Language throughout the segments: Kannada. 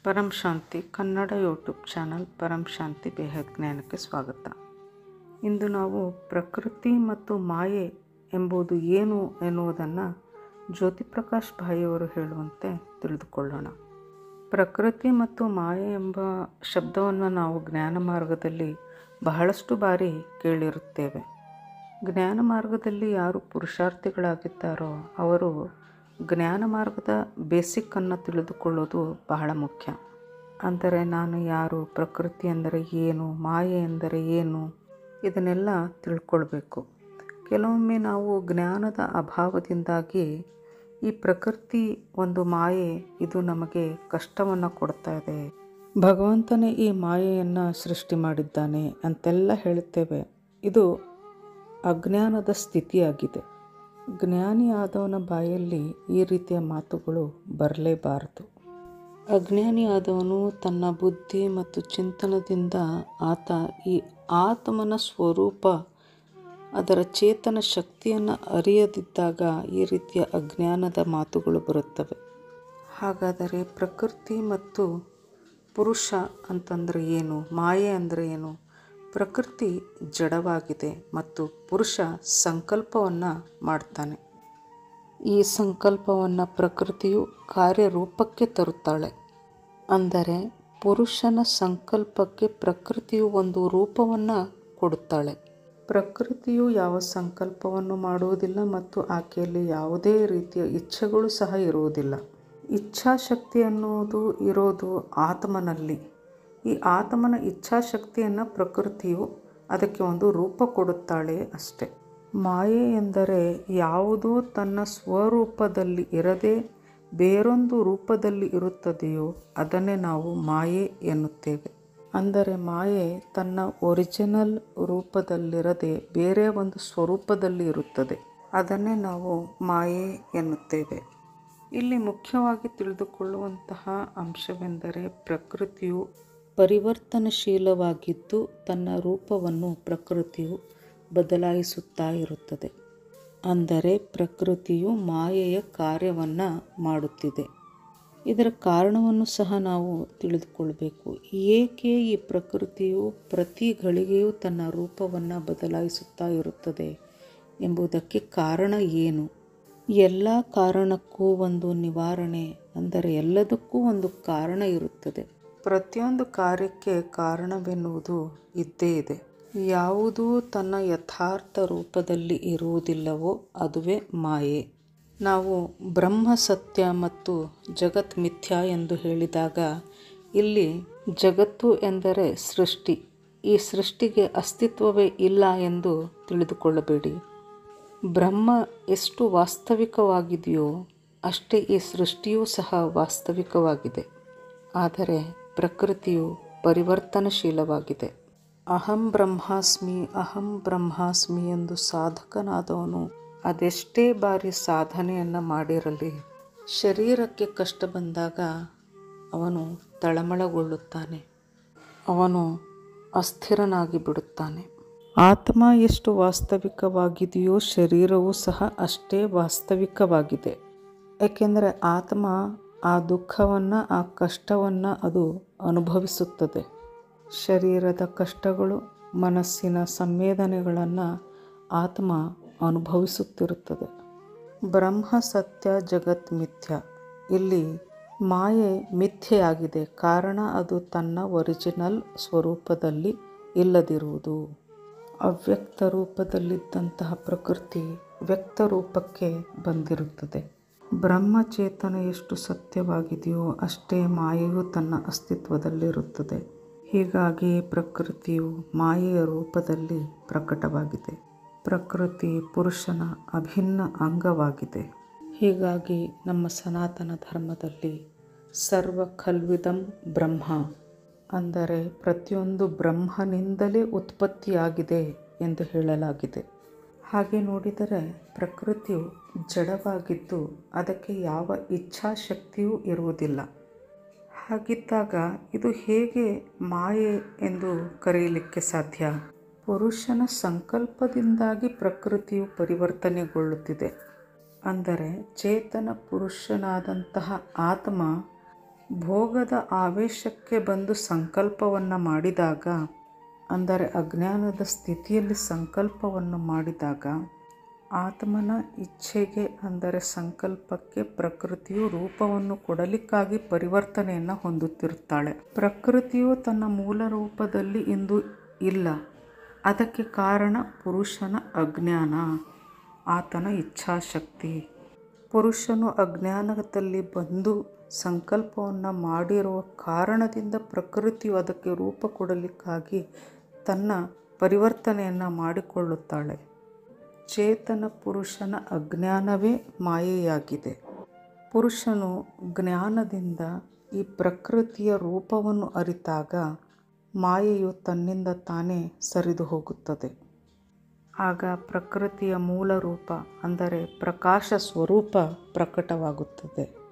ಪರಂ ಶಾಂತಿ ಕನ್ನಡ ಯೂಟ್ಯೂಬ್ ಚಾನಲ್ ಪರಂ ಶಾಂತಿ ಬೇಹದ್ ಜ್ಞಾನಕ್ಕೆ ಸ್ವಾಗತ. ಇಂದು ನಾವು ಪ್ರಕೃತಿ ಮತ್ತು ಮಾಯೆ ಎಂಬುದು ಏನು ಎನ್ನುವುದನ್ನು ಜ್ಯೋತಿ ಪ್ರಕಾಶ್ ಭಾಯಿಯವರು ಹೇಳುವಂತೆ ತಿಳಿದುಕೊಳ್ಳೋಣ. ಪ್ರಕೃತಿ ಮತ್ತು ಮಾಯೆ ಎಂಬ ಶಬ್ದವನ್ನು ನಾವು ಜ್ಞಾನ ಮಾರ್ಗದಲ್ಲಿ ಬಹಳಷ್ಟು ಬಾರಿ ಕೇಳಿರುತ್ತೇವೆ. ಜ್ಞಾನ ಮಾರ್ಗದಲ್ಲಿ ಯಾರು ಪುರುಷಾರ್ಥಿಗಳಾಗಿದ್ದಾರೋ ಅವರು ಜ್ಞಾನ ಮಾರ್ಗದ ಬೇಸಿಕ್ಕನ್ನು ತಿಳಿದುಕೊಳ್ಳೋದು ಬಹಳ ಮುಖ್ಯ. ಅಂದರೆ ನಾನು ಯಾರು, ಪ್ರಕೃತಿ ಎಂದರೆ ಏನು, ಮಾಯೆ ಎಂದರೆ ಏನು, ಇದನ್ನೆಲ್ಲ ತಿಳ್ಕೊಳ್ಬೇಕು. ಕೆಲವೊಮ್ಮೆ ನಾವು ಜ್ಞಾನದ ಅಭಾವದಿಂದಾಗಿ ಈ ಪ್ರಕೃತಿ ಒಂದು ಮಾಯೆ, ಇದು ನಮಗೆ ಕಷ್ಟವನ್ನು ಕೊಡ್ತಾ ಇದೆ, ಭಗವಂತನೇ ಈ ಮಾಯೆಯನ್ನು ಸೃಷ್ಟಿ ಮಾಡಿದ್ದಾನೆ ಅಂತೆಲ್ಲ ಹೇಳುತ್ತೇವೆ. ಇದು ಅಜ್ಞಾನದ ಸ್ಥಿತಿಯಾಗಿದೆ. ಜ್ಞಾನಿಯಾದವನ ಬಾಯಲ್ಲಿ ಈ ರೀತಿಯ ಮಾತುಗಳು ಬರಲೇಬಾರದು. ಅಜ್ಞಾನಿಯಾದವನು ತನ್ನ ಬುದ್ಧಿ ಮತ್ತು ಚಿಂತನದಿಂದ ಆತ ಈ ಆತ್ಮನ ಸ್ವರೂಪ, ಅದರ ಚೇತನ ಶಕ್ತಿಯನ್ನು ಅರಿಯದಿದ್ದಾಗ ಈ ರೀತಿಯ ಅಜ್ಞಾನದ ಮಾತುಗಳು ಬರುತ್ತವೆ. ಹಾಗಾದರೆ ಪ್ರಕೃತಿ ಮತ್ತು ಪುರುಷ ಅಂತಂದರೆ ಏನು, ಮಾಯೆ ಅಂದರೆ ಏನು? ಪ್ರಕೃತಿ ಜಡವಾಗಿದೆ ಮತ್ತು ಪುರುಷ ಸಂಕಲ್ಪವನ್ನು ಮಾಡ್ತಾನೆ. ಈ ಸಂಕಲ್ಪವನ್ನು ಪ್ರಕೃತಿಯು ಕಾರ್ಯರೂಪಕ್ಕೆ ತರುತ್ತಾಳೆ. ಅಂದರೆ ಪುರುಷನ ಸಂಕಲ್ಪಕ್ಕೆ ಪ್ರಕೃತಿಯು ಒಂದು ರೂಪವನ್ನು ಕೊಡುತ್ತಾಳೆ. ಪ್ರಕೃತಿಯು ಯಾವ ಸಂಕಲ್ಪವನ್ನು ಮಾಡುವುದಿಲ್ಲ ಮತ್ತು ಆಕೆಯಲ್ಲಿ ಯಾವುದೇ ರೀತಿಯ ಇಚ್ಛೆಗಳು ಸಹ ಇರುವುದಿಲ್ಲ. ಇಚ್ಛಾಶಕ್ತಿ ಅನ್ನುವುದು ಇರೋದು ಆತ್ಮನಲ್ಲಿ. ಈ ಆತ್ಮನ ಇಚ್ಛಾಶಕ್ತಿಯನ್ನು ಪ್ರಕೃತಿಯು ಅದಕ್ಕೆ ಒಂದು ರೂಪ ಕೊಡುತ್ತಾಳೆ ಅಷ್ಟೆ. ಮಾಯೆ ಎಂದರೆ ಯಾವುದು ತನ್ನ ಸ್ವರೂಪದಲ್ಲಿ ಇರದೆ ಬೇರೊಂದು ರೂಪದಲ್ಲಿ ಇರುತ್ತದೆಯೋ ಅದನ್ನೇ ನಾವು ಮಾಯೆ ಎನ್ನುತ್ತೇವೆ. ಅಂದರೆ ಮಾಯೆ ತನ್ನ ಒರಿಜಿನಲ್ ರೂಪದಲ್ಲಿರದೆ ಬೇರೆ ಒಂದು ಸ್ವರೂಪದಲ್ಲಿ ಇರುತ್ತದೆ, ಅದನ್ನೇ ನಾವು ಮಾಯೆ ಎನ್ನುತ್ತೇವೆ. ಇಲ್ಲಿ ಮುಖ್ಯವಾಗಿ ತಿಳಿದುಕೊಳ್ಳುವಂತಹ ಅಂಶವೆಂದರೆ ಪ್ರಕೃತಿಯು ಪರಿವರ್ತನಶೀಲವಾಗಿದ್ದು ತನ್ನ ರೂಪವನ್ನು ಪ್ರಕೃತಿಯು ಬದಲಾಯಿಸುತ್ತಾ ಇರುತ್ತದೆ. ಅಂದರೆ ಪ್ರಕೃತಿಯು ಮಾಯೆಯ ಕಾರ್ಯವನ್ನು ಮಾಡುತ್ತಿದೆ. ಇದರ ಕಾರಣವನ್ನು ಸಹ ನಾವು ತಿಳಿದುಕೊಳ್ಬೇಕು. ಏಕೆ ಈ ಪ್ರಕೃತಿಯು ಪ್ರತಿ ಗಳಿಗೆಯೂ ತನ್ನ ರೂಪವನ್ನು ಬದಲಾಯಿಸುತ್ತಾ ಇರುತ್ತದೆ ಎಂಬುದಕ್ಕೆ ಕಾರಣ ಏನು? ಎಲ್ಲ ಕಾರಣಕ್ಕೂ ಒಂದು ನಿವಾರಣೆ, ಅಂದರೆ ಎಲ್ಲದಕ್ಕೂ ಒಂದು ಕಾರಣ ಇರುತ್ತದೆ. ಪ್ರತಿಯೊಂದು ಕಾರ್ಯಕ್ಕೆ ಕಾರಣವೆನ್ನುವುದು ಇದ್ದೇ ಇದೆ. ಯಾವುದೂ ತನ್ನ ಯಥಾರ್ಥ ರೂಪದಲ್ಲಿ ಇರುವುದಿಲ್ಲವೋ ಅದುವೇ ಮಾಯೆ. ನಾವು ಬ್ರಹ್ಮ ಸತ್ಯ ಮತ್ತು ಜಗತ್ ಮಿಥ್ಯಾ ಎಂದು ಹೇಳಿದಾಗ ಇಲ್ಲಿ ಜಗತ್ತು ಎಂದರೆ ಸೃಷ್ಟಿ. ಈ ಸೃಷ್ಟಿಗೆ ಅಸ್ತಿತ್ವವೇ ಇಲ್ಲ ಎಂದು ತಿಳಿದುಕೊಳ್ಳಬೇಡಿ. ಬ್ರಹ್ಮ ಎಷ್ಟು ವಾಸ್ತವಿಕವಾಗಿದೆಯೋ ಅಷ್ಟೇ ಈ ಸೃಷ್ಟಿಯೂ ಸಹ ವಾಸ್ತವಿಕವಾಗಿದೆ. ಆದರೆ ಪ್ರಕೃತಿಯು ಪರಿವರ್ತನಶೀಲವಾಗಿದೆ. ಅಹಂ ಬ್ರಹ್ಮಾಸ್ಮಿ, ಅಹಂ ಬ್ರಹ್ಮಾಸ್ಮಿ ಎಂದು ಸಾಧಕನಾದವನು ಅದೆಷ್ಟೇ ಬಾರಿ ಸಾಧನೆಯನ್ನು ಮಾಡಿರಲಿ, ಶರೀರಕ್ಕೆ ಕಷ್ಟ ಬಂದಾಗ ಅವನು ತಳಮಳಗೊಳ್ಳುತ್ತಾನೆ, ಅವನು ಅಸ್ಥಿರನಾಗಿ ಬಿಡುತ್ತಾನೆ. ಆತ್ಮ ಎಷ್ಟು ವಾಸ್ತವಿಕವಾಗಿದೆಯೋ ಶರೀರವೂ ಸಹ ಅಷ್ಟೇ ವಾಸ್ತವಿಕವಾಗಿದೆ. ಏಕೆಂದರೆ ಆತ್ಮ ಆ ದುಃಖವನ್ನು, ಆ ಕಷ್ಟವನ್ನು ಅದು ಅನುಭವಿಸುತ್ತದೆ. ಶರೀರದ ಕಷ್ಟಗಳು, ಮನಸ್ಸಿನ ಸಂವೇದನೆಗಳನ್ನು ಆತ್ಮ ಅನುಭವಿಸುತ್ತಿರುತ್ತದೆ. ಬ್ರಹ್ಮ ಸತ್ಯ, ಜಗತ್ ಮಿಥ್ಯ. ಇಲ್ಲಿ ಮಾಯೆ ಮಿಥ್ಯೆಯಾಗಿದೆ. ಕಾರಣ ಅದು ತನ್ನ ಒರಿಜಿನಲ್ ಸ್ವರೂಪದಲ್ಲಿ ಇಲ್ಲದಿರುವುದು. ಅವ್ಯಕ್ತ ರೂಪದಲ್ಲಿದ್ದಂತಹ ಪ್ರಕೃತಿ ವ್ಯಕ್ತ ರೂಪಕ್ಕೆ ಬಂದಿರುತ್ತದೆ. ಬ್ರಹ್ಮಚೇತನ ಎಷ್ಟು ಸತ್ಯವಾಗಿದೆಯೋ ಅಷ್ಟೇ ಮಾಯೆಯು ತನ್ನ ಅಸ್ತಿತ್ವದಲ್ಲಿರುತ್ತದೆ. ಹೀಗಾಗಿ ಪ್ರಕೃತಿಯು ಮಾಯೆಯ ರೂಪದಲ್ಲಿ ಪ್ರಕಟವಾಗಿದೆ. ಪ್ರಕೃತಿ ಪುರುಷನ ಅಭಿನ್ನ ಅಂಗವಾಗಿದೆ. ಹೀಗಾಗಿ ನಮ್ಮ ಸನಾತನ ಧರ್ಮದಲ್ಲಿ ಸರ್ವ ಖಲ್ವಿದಂ ಬ್ರಹ್ಮ, ಅಂದರೆ ಪ್ರತಿಯೊಂದು ಬ್ರಹ್ಮನಿಂದಲೇ ಉತ್ಪತ್ತಿಯಾಗಿದೆ ಎಂದು ಹೇಳಲಾಗಿದೆ. ಹಾಗೆ ನೋಡಿದರೆ ಪ್ರಕೃತಿಯು ಜಡವಾಗಿದ್ದು ಅದಕ್ಕೆ ಯಾವ ಇಚ್ಛಾಶಕ್ತಿಯೂ ಇರುವುದಿಲ್ಲ. ಹಾಗಿದ್ದಾಗ ಇದು ಹೇಗೆ ಮಾಯೆ ಎಂದು ಕರೆಯಲಿಕ್ಕೆ ಸಾಧ್ಯ? ಪುರುಷನ ಸಂಕಲ್ಪದಿಂದಾಗಿ ಪ್ರಕೃತಿಯು ಪರಿವರ್ತನೆಗೊಳ್ಳುತ್ತಿದೆ. ಅಂದರೆ ಚೇತನ ಪುರುಷನಾದಂತಹ ಆತ್ಮ ಭೋಗದ ಆವೇಶಕ್ಕೆ ಬಂದು ಸಂಕಲ್ಪವನ್ನು ಮಾಡಿದಾಗ, ಅಂದರೆ ಅಜ್ಞಾನದ ಸ್ಥಿತಿಯಲ್ಲಿ ಸಂಕಲ್ಪವನ್ನು ಮಾಡಿದಾಗ, ಆತ್ಮನ ಇಚ್ಛೆಗೆ ಅಂದರೆ ಸಂಕಲ್ಪಕ್ಕೆ ಪ್ರಕೃತಿಯು ರೂಪವನ್ನು ಕೊಡಲಿಕ್ಕಾಗಿ ಪರಿವರ್ತನೆಯನ್ನು ಹೊಂದುತ್ತಿರುತ್ತಾಳೆ. ಪ್ರಕೃತಿಯು ತನ್ನ ಮೂಲ ರೂಪದಲ್ಲಿ ಇಂದು ಇಲ್ಲ. ಅದಕ್ಕೆ ಕಾರಣ ಪುರುಷನ ಅಜ್ಞಾನ, ಆತನ ಇಚ್ಛಾಶಕ್ತಿ. ಪುರುಷನು ಅಜ್ಞಾನದಲ್ಲಿ ಬಂದು ಸಂಕಲ್ಪವನ್ನು ಮಾಡಿರುವ ಕಾರಣದಿಂದ ಪ್ರಕೃತಿಯು ಅದಕ್ಕೆ ರೂಪ ಕೊಡಲಿಕ್ಕಾಗಿ ತನ್ನ ಪರಿವರ್ತನೆಯನ್ನು ಮಾಡಿಕೊಳ್ಳುತ್ತಾಳೆ. ಚೇತನ ಪುರುಷನ ಅಜ್ಞಾನವೇ ಮಾಯೆಯಾಗಿದೆ. ಪುರುಷನು ಜ್ಞಾನದಿಂದ ಈ ಪ್ರಕೃತಿಯ ರೂಪವನ್ನು ಅರಿತಾಗ ಮಾಯೆಯು ತನ್ನಿಂದ ತಾನೇ ಸರಿದು ಹೋಗುತ್ತದೆ. ಆಗ ಪ್ರಕೃತಿಯ ಮೂಲ ರೂಪ ಅಂದರೆ ಪ್ರಕಾಶ ಸ್ವರೂಪ ಪ್ರಕಟವಾಗುತ್ತದೆ.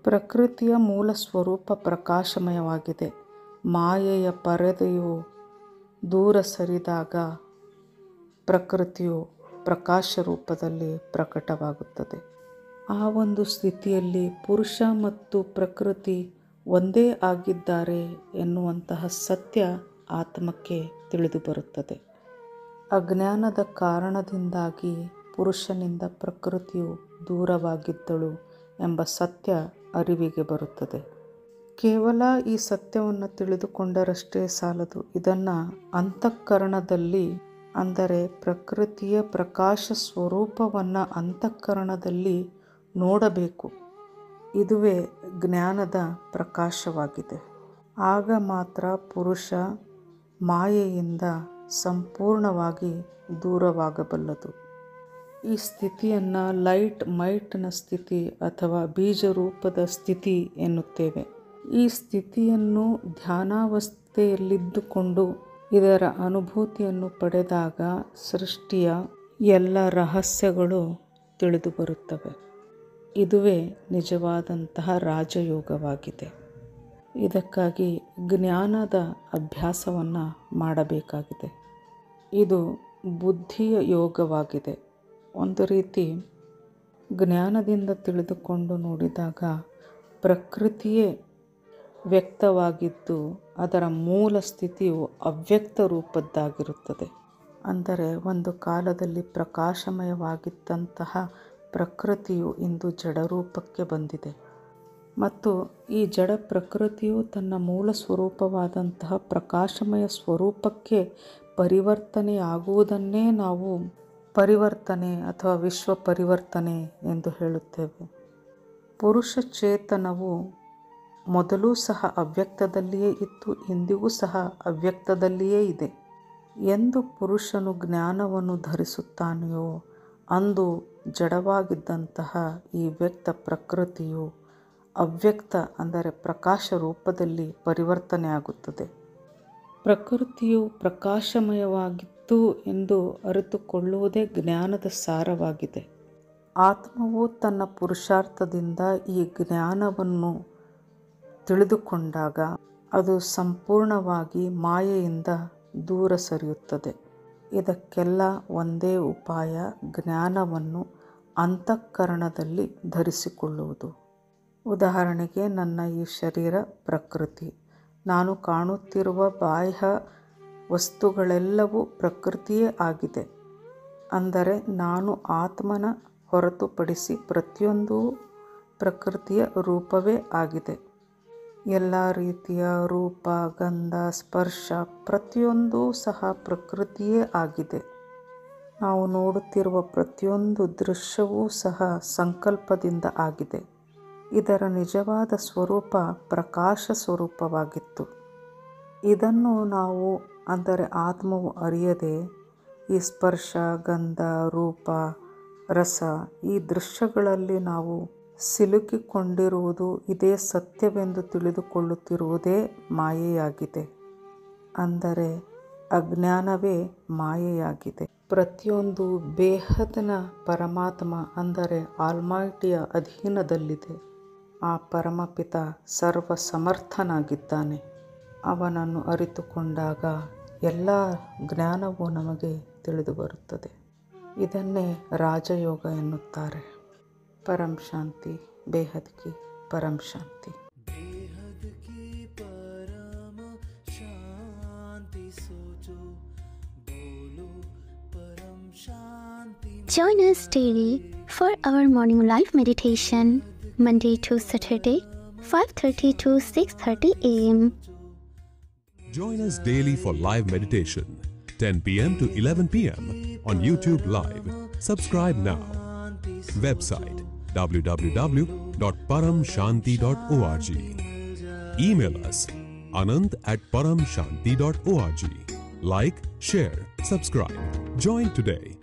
ಪ್ರಕೃತಿಯ ಮೂಲ ಸ್ವರೂಪ ಪ್ರಕಾಶಮಯವಾಗಿದೆ. ಮಾಯೆಯ ಪರದೆಯು ದೂರ ಸರಿದಾಗ ಪ್ರಕೃತಿಯು ಪ್ರಕಾಶ ರೂಪದಲ್ಲಿ ಪ್ರಕಟವಾಗುತ್ತದೆ. ಆ ಒಂದು ಸ್ಥಿತಿಯಲ್ಲಿ ಪುರುಷ ಮತ್ತು ಪ್ರಕೃತಿ ಒಂದೇ ಆಗಿದ್ದಾರೆ ಎನ್ನುವಂತಹ ಸತ್ಯ ಆತ್ಮಕ್ಕೆ ತಿಳಿದು ಬರುತ್ತದೆ. ಅಜ್ಞಾನದ ಕಾರಣದಿಂದಾಗಿ ಪುರುಷನಿಂದ ಪ್ರಕೃತಿಯು ದೂರವಾಗಿದ್ದಳು ಎಂಬ ಸತ್ಯ ಅರಿವಿಗೆ ಬರುತ್ತದೆ. ಕೇವಲ ಈ ಸತ್ಯವನ್ನು ತಿಳಿದುಕೊಂಡರಷ್ಟೇ ಸಾಲದು. ಇದನ್ನು ಅಂತಃಕರಣದಲ್ಲಿ, ಅಂದರೆ ಪ್ರಕೃತಿಯ ಪ್ರಕಾಶ ಸ್ವರೂಪವನ್ನು ಅಂತಃಕರಣದಲ್ಲಿ ನೋಡಬೇಕು. ಇದುವೇ ಜ್ಞಾನದ ಪ್ರಕಾಶವಾಗಿದೆ. ಆಗ ಮಾತ್ರ ಪುರುಷ ಮಾಯೆಯಿಂದ ಸಂಪೂರ್ಣವಾಗಿ ದೂರವಾಗಬಲ್ಲದು. ಈ ಸ್ಥಿತಿಯನ್ನು ಲೈಟ್ ಮೈಟ್ನ ಸ್ಥಿತಿ ಅಥವಾ ಬೀಜರೂಪದ ಸ್ಥಿತಿ ಎನ್ನುತ್ತೇವೆ. ಈ ಸ್ಥಿತಿಯನ್ನು ಧ್ಯಾನಾವಸ್ಥೆಯಲ್ಲಿದ್ದುಕೊಂಡು ಇದರ ಅನುಭೂತಿಯನ್ನು ಪಡೆದಾಗ ಸೃಷ್ಟಿಯ ಎಲ್ಲ ರಹಸ್ಯಗಳು ತಿಳಿದು ಬರುತ್ತವೆ. ಇದುವೇ ನಿಜವಾದಂತಹ ರಾಜಯೋಗವಾಗಿದೆ. ಇದಕ್ಕಾಗಿ ಜ್ಞಾನದ ಅಭ್ಯಾಸವನ್ನು ಮಾಡಬೇಕಾಗಿದೆ. ಇದು ಬುದ್ಧಿಯ ಯೋಗವಾಗಿದೆ. ಒಂದು ರೀತಿ ಜ್ಞಾನದಿಂದ ತಿಳಿದುಕೊಂಡು ನೋಡಿದಾಗ ಪ್ರಕೃತಿಯೇ ವ್ಯಕ್ತವಾಗಿದ್ದು ಅದರ ಮೂಲ ಸ್ಥಿತಿಯು ಅವ್ಯಕ್ತ ರೂಪದ್ದಾಗಿರುತ್ತದೆ. ಅಂದರೆ ಒಂದು ಕಾಲದಲ್ಲಿ ಪ್ರಕಾಶಮಯವಾಗಿದ್ದಂತಹ ಪ್ರಕೃತಿಯು ಇಂದು ಜಡರೂಪಕ್ಕೆ ಬಂದಿದೆ ಮತ್ತು ಈ ಜಡ ಪ್ರಕೃತಿಯು ತನ್ನ ಮೂಲ ಸ್ವರೂಪವಾದಂತಹ ಪ್ರಕಾಶಮಯ ಸ್ವರೂಪಕ್ಕೆ ಪರಿವರ್ತನೆಯಾಗುವುದನ್ನೇ ನಾವು ಪರಿವರ್ತನೆ ಅಥವಾ ವಿಶ್ವ ಪರಿವರ್ತನೆ ಎಂದು ಹೇಳುತ್ತೇವೆ. ಪುರುಷ ಚೇತನವು ಮೊದಲೂ ಸಹ ಅವ್ಯಕ್ತದಲ್ಲಿಯೇ ಇತ್ತು, ಇಂದಿಗೂ ಸಹ ಅವ್ಯಕ್ತದಲ್ಲಿಯೇ ಇದೆ. ಎಂದು ಪುರುಷನು ಜ್ಞಾನವನ್ನು ಧರಿಸುತ್ತಾನೆಯೋ ಅಂದು ಜಡವಾಗಿದ್ದಂತಹ ಈ ವ್ಯಕ್ತ ಪ್ರಕೃತಿಯು ಅವ್ಯಕ್ತ ಅಂದರೆ ಪ್ರಕಾಶ ರೂಪದಲ್ಲಿ ಪರಿವರ್ತನೆಯಾಗುತ್ತದೆ. ಪ್ರಕೃತಿಯು ಪ್ರಕಾಶಮಯವಾಗಿತ್ತು ಎಂದು ಅರಿತುಕೊಳ್ಳುವುದೇ ಜ್ಞಾನದ ಸಾರವಾಗಿದೆ. ಆತ್ಮವು ತನ್ನ ಪುರುಷಾರ್ಥದಿಂದ ಈ ಜ್ಞಾನವನ್ನು ತಿಳಿದುಕೊಂಡಾಗ ಅದು ಸಂಪೂರ್ಣವಾಗಿ ಮಾಯೆಯಿಂದ ದೂರ ಸರಿಯುತ್ತದೆ. ಇದಕ್ಕೆಲ್ಲ ಒಂದೇ ಉಪಾಯ, ಜ್ಞಾನವನ್ನು ಅಂತಃಕರಣದಲ್ಲಿ ಧರಿಸಿಕೊಳ್ಳುವುದು. ಉದಾಹರಣೆಗೆ, ನನ್ನ ಈ ಶರೀರ ಪ್ರಕೃತಿ. ನಾನು ಕಾಣುತ್ತಿರುವ ಬಾಹ್ಯ ವಸ್ತುಗಳೆಲ್ಲವೂ ಪ್ರಕೃತಿಯೇ ಆಗಿದೆ. ಅಂದರೆ ನಾನು ಆತ್ಮನ ಹೊರತುಪಡಿಸಿ ಪ್ರತಿಯೊಂದೂ ಪ್ರಕೃತಿಯ ರೂಪವೇ ಆಗಿದೆ. ಎಲ್ಲ ರೀತಿಯ ರೂಪ, ಗಂಧ, ಸ್ಪರ್ಶ ಪ್ರತಿಯೊಂದೂ ಸಹ ಪ್ರಕೃತಿಯೇ ಆಗಿದೆ. ನಾವು ನೋಡುತ್ತಿರುವ ಪ್ರತಿಯೊಂದು ದೃಶ್ಯವೂ ಸಹ ಸಂಕಲ್ಪದಿಂದ ಆಗಿದೆ. ಇದರ ನಿಜವಾದ ಸ್ವರೂಪ ಪ್ರಕಾಶ ಸ್ವರೂಪವಾಗಿತ್ತು. ಇದನ್ನು ನಾವು ಅಂದರೆ ಆತ್ಮವು ಅರಿಯದೆ ಈ ಸ್ಪರ್ಶ, ಗಂಧ, ರೂಪ, ರಸ ಈ ದೃಶ್ಯಗಳಲ್ಲಿ ನಾವು ಸಿಲುಕಿಕೊಂಡಿರುವುದು, ಇದೇ ಸತ್ಯವೆಂದು ತಿಳಿದುಕೊಳ್ಳುತ್ತಿರುವುದೇ ಮಾಯೆಯಾಗಿದೆ. ಅಂದರೆ ಅಜ್ಞಾನವೇ ಮಾಯೆಯಾಗಿದೆ. ಪ್ರತಿಯೊಂದು ಬೇಹದ್ನ ಪರಮಾತ್ಮ ಅಂದರೆ ಆಲ್ಮೈಟಿಯ ಅಧೀನದಲ್ಲಿದೆ. ಆ ಪರಮಪಿತ ಸರ್ವ ಸಮರ್ಥನಾಗಿದ್ದಾನೆ. ಅವನನ್ನು ಅರಿತುಕೊಂಡಾಗ ಎಲ್ಲ ಜ್ಞಾನವೂ ನಮಗೆ ತಿಳಿದು ಬರುತ್ತದೆ. ಇದನ್ನೇ ರಾಜಯೋಗ ಎನ್ನುತ್ತಾರೆ. ಪರಂ ಶಾಂತಿ, ಬೇಹದ್ ಕಿ ಪರಂ ಶಾಂತಿ. Join us daily for our morning live meditation, Monday to Saturday, 5:30 to 6:30 a.m. Join us daily for live meditation, 10 p.m. to 11 p.m. on YouTube Live. Subscribe now. Website www.paramshanti.org. Email us anand@paramshanti.org. Like, share, subscribe. Join today.